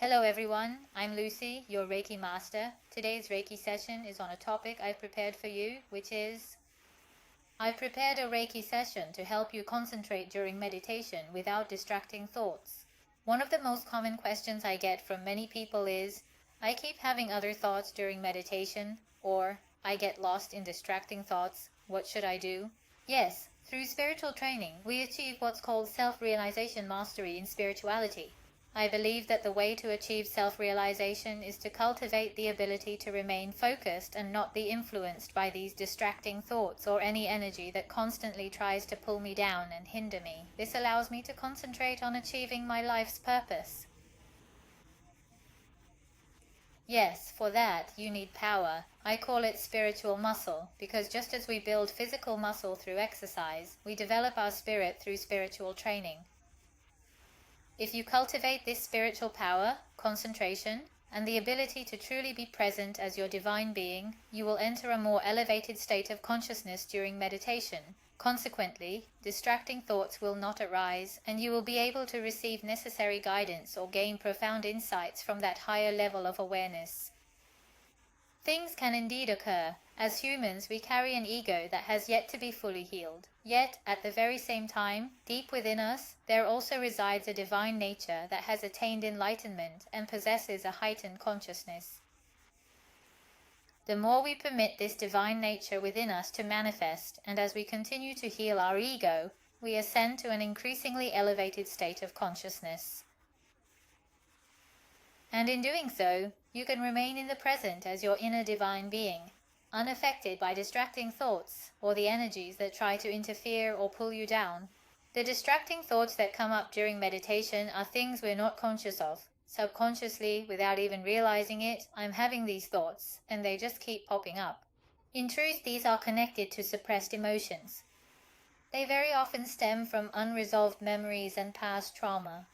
Hello everyone, I'm Lucy, your Reiki master. Today's Reiki session is on a topic I've prepared for you, which is I've prepared a Reiki session to help you concentrate during meditation without distracting thoughts. One of the most common questions I get from many people is, I keep having other thoughts during meditation, or I get lost in distracting thoughts, what should I do? Yes, through spiritual training, we achieve what's called self-realization mastery in spirituality. I believe that the way to achieve self-realization is to cultivate the ability to remain focused and not be influenced by these distracting thoughts or any energy that constantly tries to pull me down and hinder me. This allows me to concentrate on achieving my life's purpose. Yes, for that you need power. I call it spiritual muscle, because just as we build physical muscle through exercise, we develop our spirit through spiritual training. If you cultivate this spiritual power, concentration, and the ability to truly be present as your divine being, you will enter a more elevated state of consciousness during meditation. Consequently, distracting thoughts will not arise, and you will be able to receive necessary guidance or gain profound insights from that higher level of awareness. Things can indeed occur. As humans, we carry an ego that has yet to be fully healed. Yet, at the very same time, deep within us, there also resides a divine nature that has attained enlightenment and possesses a heightened consciousness. The more we permit this divine nature within us to manifest, and as we continue to heal our ego, we ascend to an increasingly elevated state of consciousness. And in doing so, you can remain in the present as your inner divine being, unaffected by distracting thoughts or the energies that try to interfere or pull you down. The distracting thoughts that come up during meditation are things we're not conscious of. Subconsciously, without even realizing it, I'm having these thoughts, and they just keep popping up. In truth, these are connected to suppressed emotions. They very often stem from unresolved memories and past trauma.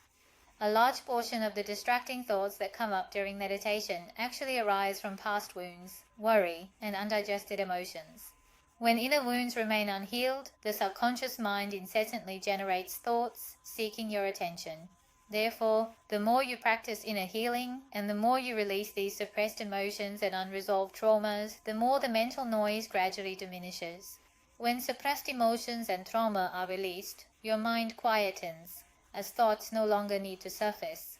A large portion of the distracting thoughts that come up during meditation actually arise from past wounds, worry, and undigested emotions. When inner wounds remain unhealed, the subconscious mind incessantly generates thoughts seeking your attention. Therefore, the more you practice inner healing, and the more you release these suppressed emotions and unresolved traumas, the more the mental noise gradually diminishes. When suppressed emotions and trauma are released, your mind quietens, as thoughts no longer need to surface.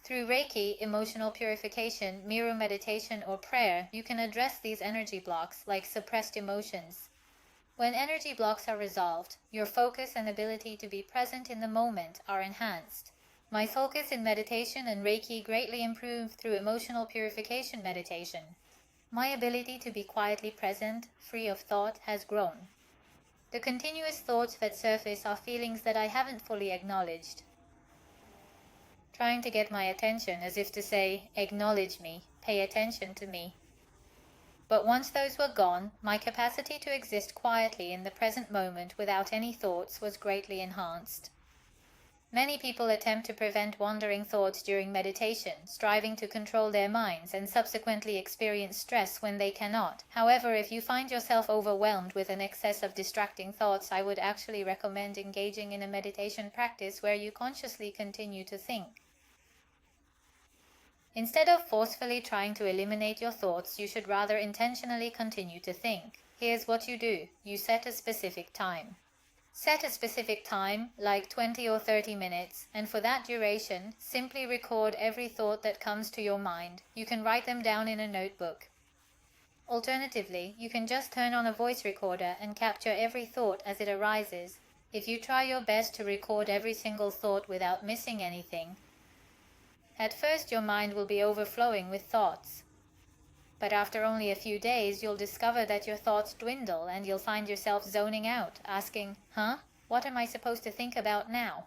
Through Reiki, emotional purification, mirror meditation, or prayer, you can address these energy blocks like suppressed emotions. When energy blocks are resolved, your focus and ability to be present in the moment are enhanced. My focus in meditation and Reiki greatly improved through emotional purification meditation. My ability to be quietly present, free of thought, has grown. The continuous thoughts that surface are feelings that I haven't fully acknowledged, trying to get my attention, as if to say, acknowledge me, pay attention to me. But once those were gone, my capacity to exist quietly in the present moment without any thoughts was greatly enhanced. Many people attempt to prevent wandering thoughts during meditation, striving to control their minds and subsequently experience stress when they cannot. However, if you find yourself overwhelmed with an excess of distracting thoughts, I would actually recommend engaging in a meditation practice where you consciously continue to think. Instead of forcefully trying to eliminate your thoughts, you should rather intentionally continue to think. Here's what you do. You set a specific time. Set a specific time, like 20 or 30 minutes, and for that duration, simply record every thought that comes to your mind. You can write them down in a notebook. Alternatively, you can just turn on a voice recorder and capture every thought as it arises. If you try your best to record every single thought without missing anything, at first your mind will be overflowing with thoughts. But after only a few days, you'll discover that your thoughts dwindle and you'll find yourself zoning out, asking, what am I supposed to think about now?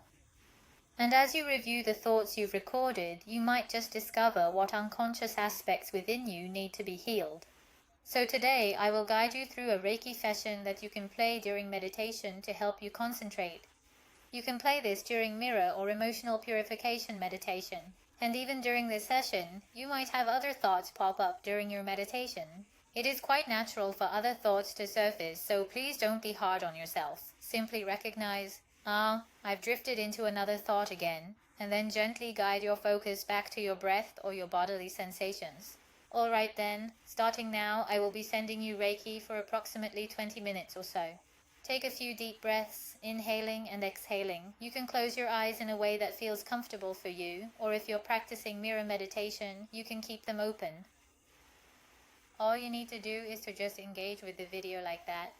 And as you review the thoughts you've recorded, you might just discover what unconscious aspects within you need to be healed. So today, I will guide you through a Reiki session that you can play during meditation to help you concentrate. You can play this during mirror or emotional purification meditation. And even during this session, you might have other thoughts pop up during your meditation. It is quite natural for other thoughts to surface, so please don't be hard on yourself. Simply recognize, I've drifted into another thought again, and then gently guide your focus back to your breath or your bodily sensations. Alright then, starting now, I will be sending you Reiki for approximately 20 minutes or so. Take a few deep breaths, inhaling and exhaling. You can close your eyes in a way that feels comfortable for you, or if you're practicing mirror meditation, you can keep them open. All you need to do is to just engage with the video like that.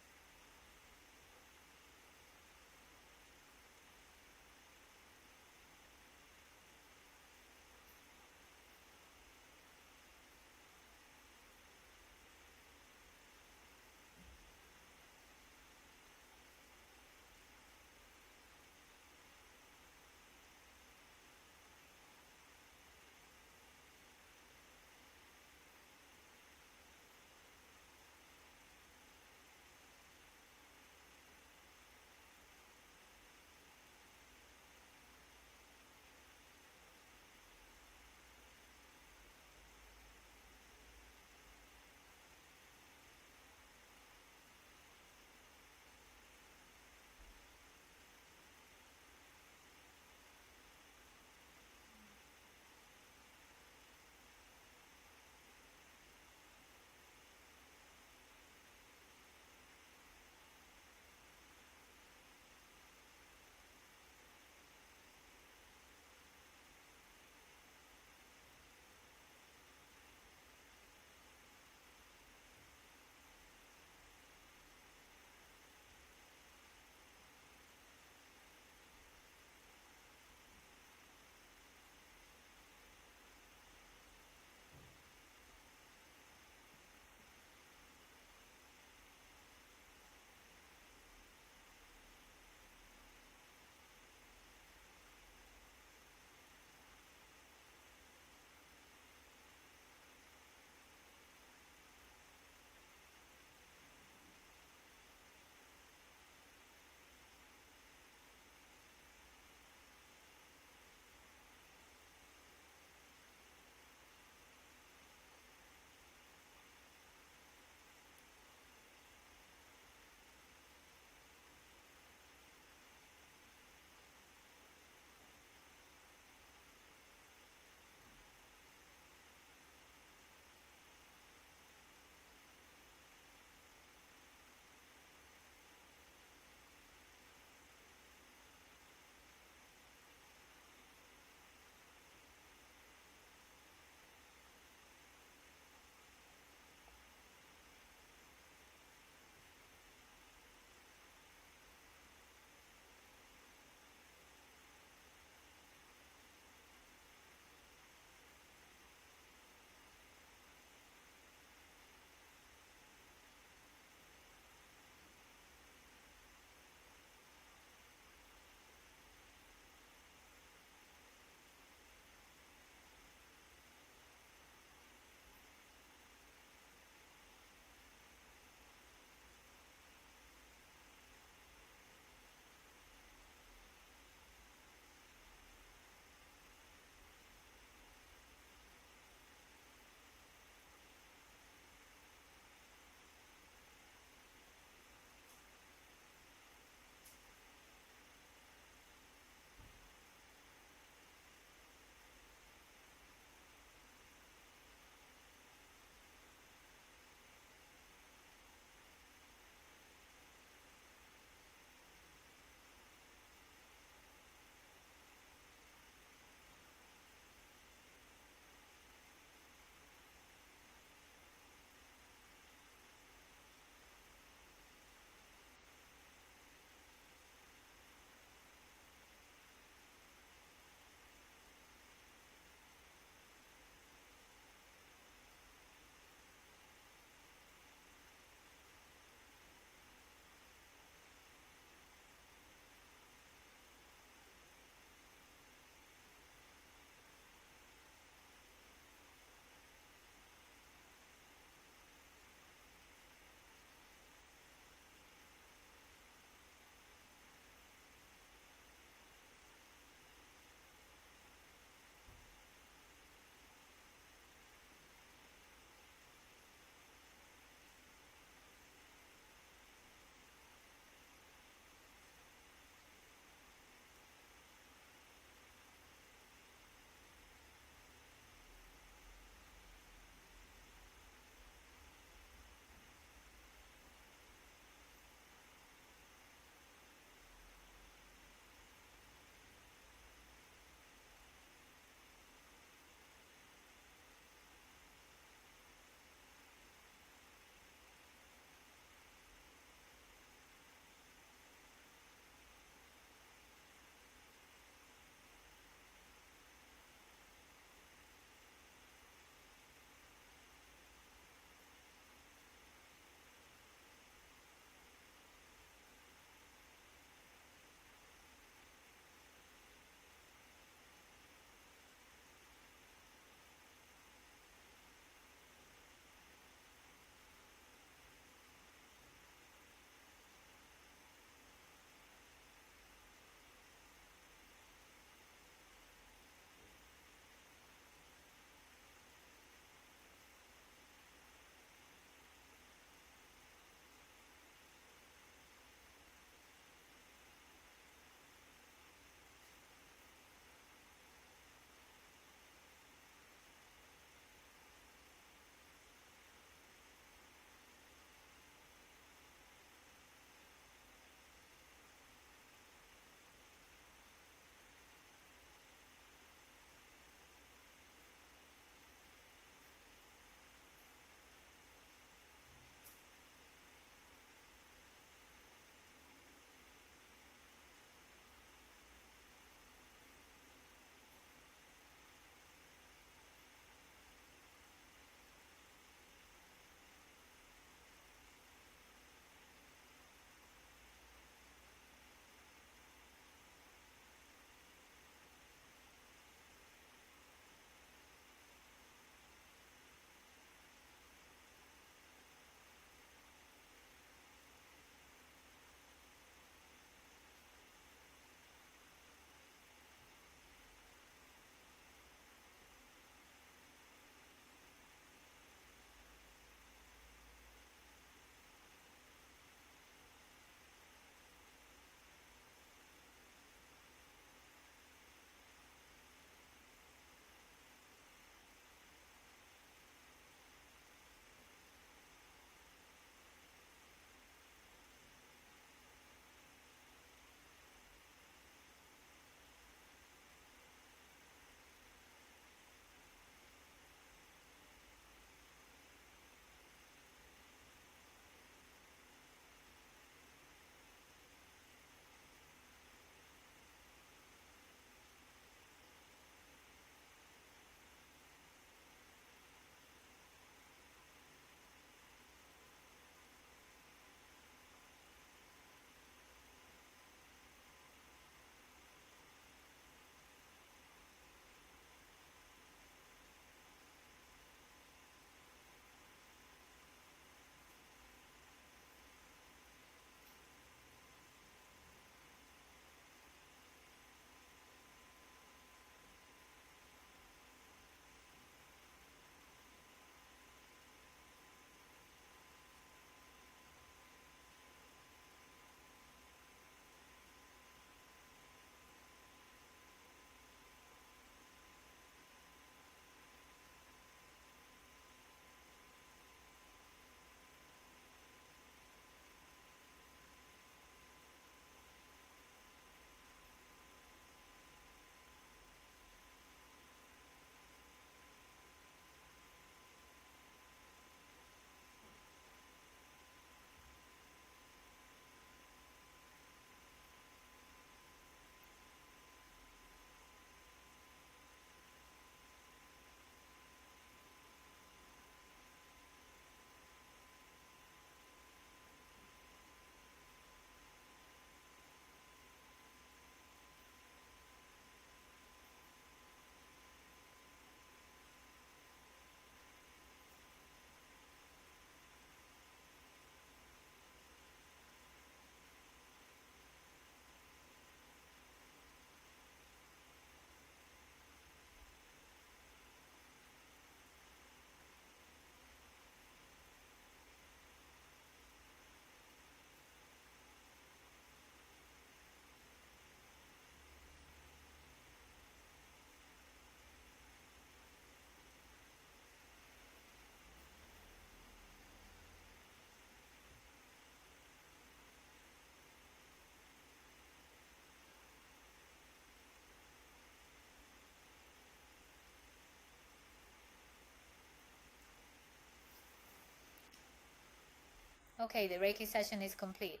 Okay, the Reiki session is complete.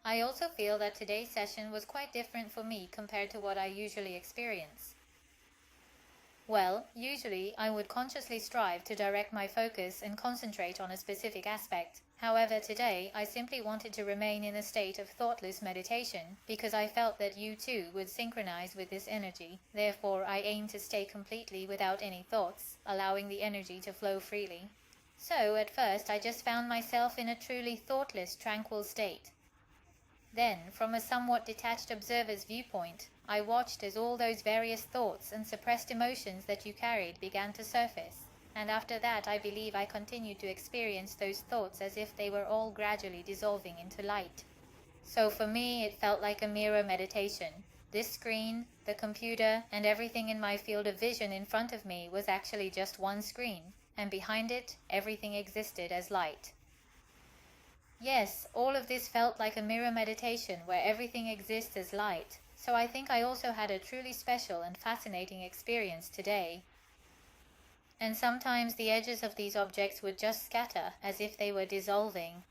I also feel that today's session was quite different for me compared to what I usually experience. Well, usually I would consciously strive to direct my focus and concentrate on a specific aspect. However, today I simply wanted to remain in a state of thoughtless meditation because I felt that you too would synchronize with this energy. Therefore, I aim to stay completely without any thoughts, allowing the energy to flow freely. So, at first, I just found myself in a truly thoughtless, tranquil state. Then, from a somewhat detached observer's viewpoint, I watched as all those various thoughts and suppressed emotions that you carried began to surface, and after that I believe I continued to experience those thoughts as if they were all gradually dissolving into light. So for me, it felt like a mirror meditation. This screen, the computer, and everything in my field of vision in front of me was actually just one screen, and behind it, everything existed as light. Yes, all of this felt like a mirror meditation where everything exists as light, so I think I also had a truly special and fascinating experience today. And sometimes the edges of these objects would just scatter as if they were dissolving.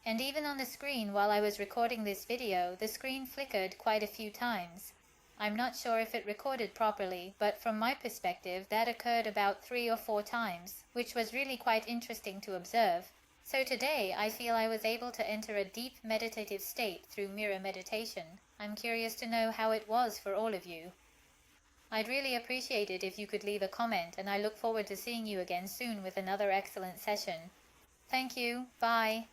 And even on the screen while I was recording this video, the screen flickered quite a few times. I'm not sure if it recorded properly, but from my perspective that occurred about 3 or 4 times, which was really quite interesting to observe. So today, I feel I was able to enter a deep meditative state through mirror meditation. I'm curious to know how it was for all of you. I'd really appreciate it if you could leave a comment, and I look forward to seeing you again soon with another excellent session. Thank you. Bye.